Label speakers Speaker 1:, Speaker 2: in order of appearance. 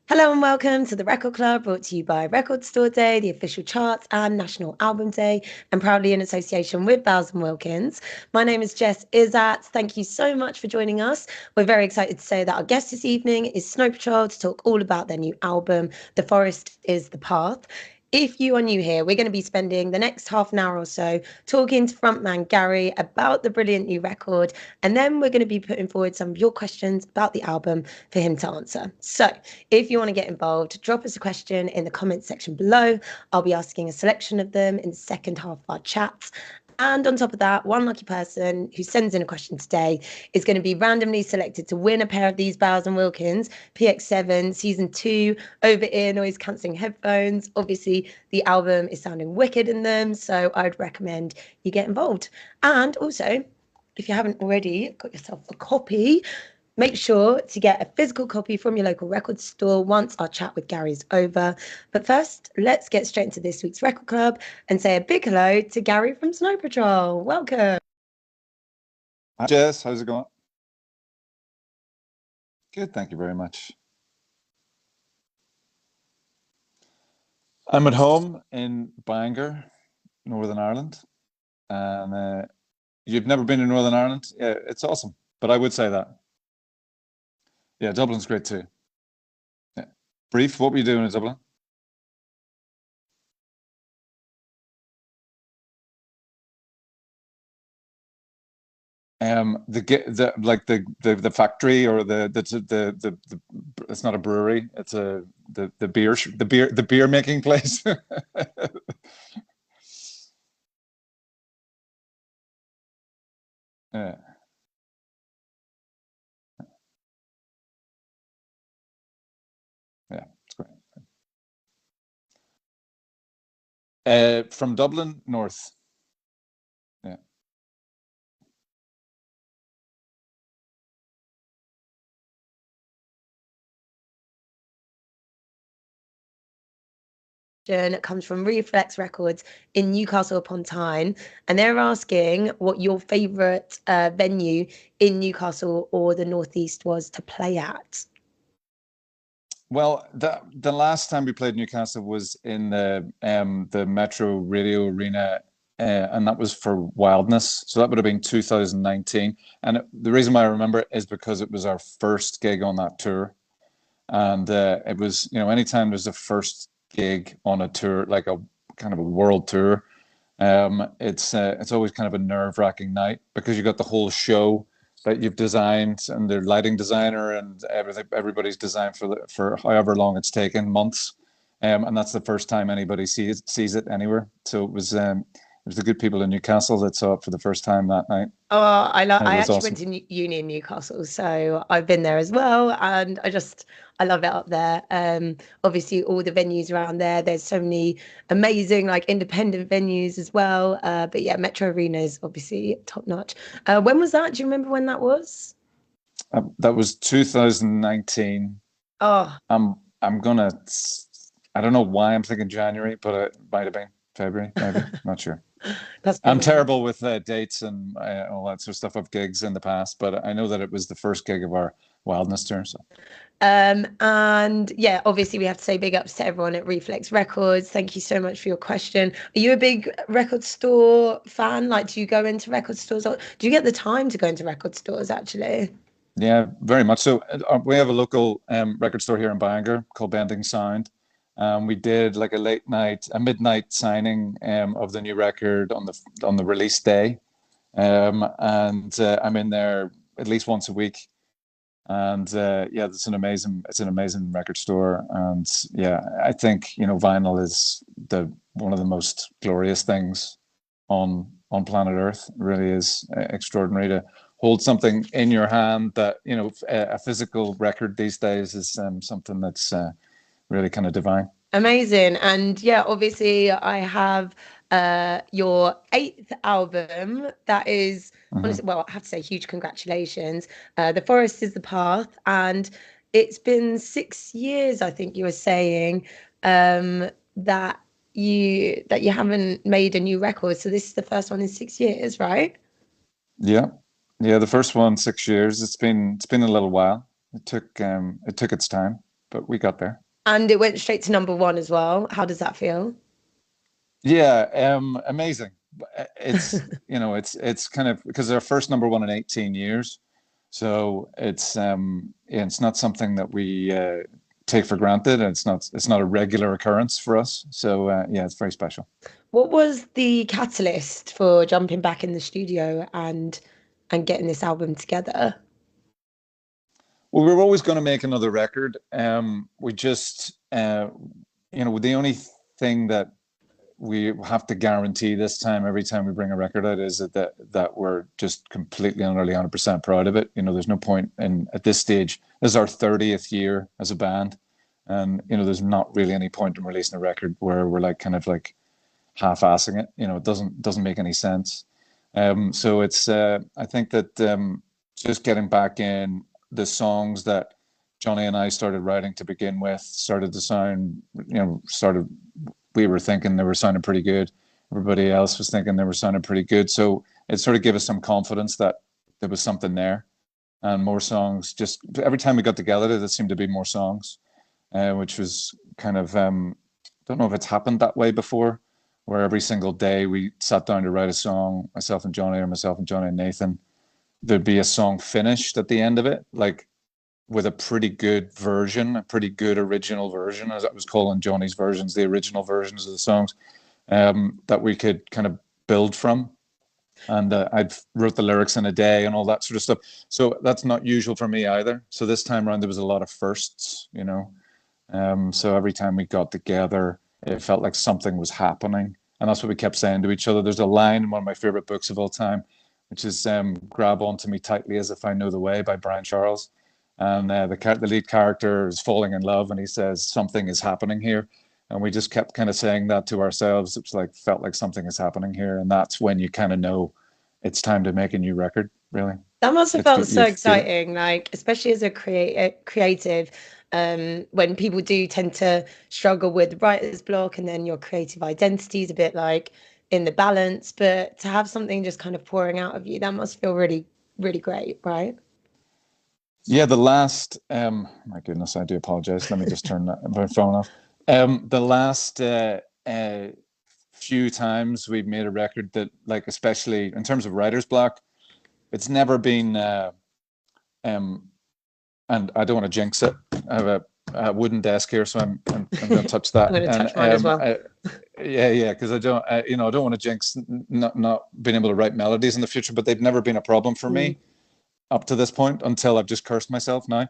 Speaker 1: Hello and welcome to the Record Club, brought to you by Record Store Day, the official charts, and National Album Day, and proudly in association with Bowles and Wilkins. My name is Jess Izzat. Thank you so much for joining us. We're very excited to say that our guest this evening is Snow Patrol to talk all about their new album, The Forest is the Path. If you are new here, we're going to be spending the next half an hour or so talking to frontman Gary about the brilliant new record, and then we're going to be putting forward some of your questions about the album for him to answer. So if you want to get involved, drop us a question in the comments section below. I'll be asking a selection of them in the second half of our chat. And on top of that, one lucky person who sends in a question today is going to be randomly selected to win a pair of these Bowles and Wilkins PX7 Season 2 over-ear noise cancelling headphones. Obviously, the album is sounding wicked in them, so I'd recommend you get involved. And also, if you haven't already got yourself a copy, make sure to get a physical copy from your local record store once our chat with Gary is over. But first, let's get straight into this week's Record Club and say a big hello to Gary from Snow Patrol. Welcome.
Speaker 2: Hi, Jess. How's it going? Good, thank you very much. I'm at home in Bangor, Northern Ireland. And you've never been to Northern Ireland? Yeah, it's awesome. But I would say that. Yeah, Dublin's great too. Yeah. Brief, what were you doing in Dublin? The factory or the it's not a brewery. It's a the beer making place. Yeah, yeah, it's great. From Dublin north. Yeah.
Speaker 1: It comes from Reflex Records in Newcastle upon Tyne, and they're asking what your favourite venue in Newcastle or the Northeast was to play at.
Speaker 2: Well, the last time we played Newcastle was in the Metro Radio Arena, and that was for Wildness. So that would have been 2019. And the reason why I remember it is because it was our first gig on that tour, and it was, anytime there's a first gig on a tour, like a kind of a world tour, it's always kind of a nerve-wracking night because you got the whole show that you've designed and the lighting designer and everybody's designed for however long it's taken, months. And that's the first time anybody sees it anywhere. So it was the good people in Newcastle that saw it for the first time that night.
Speaker 1: Oh,
Speaker 2: And it
Speaker 1: I
Speaker 2: was
Speaker 1: actually went
Speaker 2: awesome.
Speaker 1: to uni in Newcastle, so I've been there as well, and I love it up there. Obviously all the venues around there, there's so many amazing like independent venues as well. But yeah, Metro Arena is obviously top notch. When was that? Do you remember when that was?
Speaker 2: That was 2019.
Speaker 1: Oh,
Speaker 2: I'm gonna. I don't know why I'm thinking January, but it might have been February, maybe. Not sure.
Speaker 1: that's
Speaker 2: I'm
Speaker 1: brilliant.
Speaker 2: terrible with dates and all that sort of stuff of gigs in the past, but I know that it was the first gig of our Wildness tour. So
Speaker 1: And yeah, obviously we have to say big ups to everyone at Reflex Records. Thank you so much for your question. Are you a big record store fan? Like, do you go into record stores or do you get the time to go into record stores actually?
Speaker 2: yeah, very much so. We have a local record store here in Bangor called Bending Sound. We did like a midnight signing of the new record on the release day, and I'm in there at least once a week. And yeah, it's an amazing record store. And yeah, I think vinyl is the one of the most glorious things on planet Earth. It really is extraordinary to hold something in your hand that a physical record these days is something that's really kind of divine.
Speaker 1: Amazing. And yeah, obviously I have your eighth album that is
Speaker 2: Hmm.
Speaker 1: honestly, well, I have to say huge congratulations. The Forest is the Path, and it's been 6 years, I think you were saying, that you haven't made a new record. So this is the first one in 6 years, right?
Speaker 2: Yeah, yeah. The first one 6 years. It's been a little while. It took its time. but we got there.
Speaker 1: And it went straight to number one as well. How does that feel?
Speaker 2: Yeah, amazing. It's it's kind of because our first number one in 18 years, so yeah, it's not something that we take for granted, and it's not a regular occurrence for us. So yeah, it's very special.
Speaker 1: What was the catalyst for jumping back in the studio and getting this album together?
Speaker 2: Well, we were always going to make another record. We just the only thing that we have to guarantee this time, every time we bring a record out, is that we're just completely and utterly 100% proud of it. There's no point in at this stage. This is our 30th year as a band, and there's not really any point in releasing a record where we're like kind of like half-assing it. It doesn't make any sense. So it's I think that just getting back in the songs that Johnny and I started writing to begin with started to sound, we were thinking they were sounding pretty good. Everybody else was thinking they were sounding pretty good. So it sort of gave us some confidence that there was something there, and more songs. Just every time we got together, there seemed to be more songs, which was kind of, don't know if it's happened that way before, where every single day we sat down to write a song, myself and Johnny, or myself and Johnny and Nathan, there'd be a song finished at the end of it, like with a pretty good version, a pretty good original version, as I was calling Johnny's versions, the original versions of the songs, that we could kind of build from. And I'd wrote the lyrics in a day and all that sort of stuff. So that's not usual for me either. So this time around, there was a lot of firsts, so every time we got together, it felt like something was happening. And that's what we kept saying to each other. There's a line in one of my favorite books of all time, which is "Grab onto me tightly as if I know the way" by Brian Charles. And the lead character is falling in love, and he says something is happening here. And we just kept kind of saying that to ourselves. It's like felt like something is happening here, and that's when you kind of know it's time to make a new record. Really,
Speaker 1: That must have felt so
Speaker 2: you feel it.
Speaker 1: exciting, like especially as a creative, when people do tend to struggle with writer's block, and then your creative identity is a bit like in the balance. But to have something just kind of pouring out of you, that must feel really, really great, right?
Speaker 2: Yeah, the last my goodness, I do apologize. Let me just turn my phone off. The last few times we've made a record that, like, especially in terms of writer's block, it's never been um and I don't want to jinx it. I have a wooden desk here, so I'm going to touch
Speaker 1: I'm
Speaker 2: that.
Speaker 1: going to
Speaker 2: And
Speaker 1: touch mine as well.
Speaker 2: yeah, because I don't want to jinx not being able to write melodies in the future, but they've never been a problem for
Speaker 1: Mm.
Speaker 2: me up to this point until I've just cursed myself now.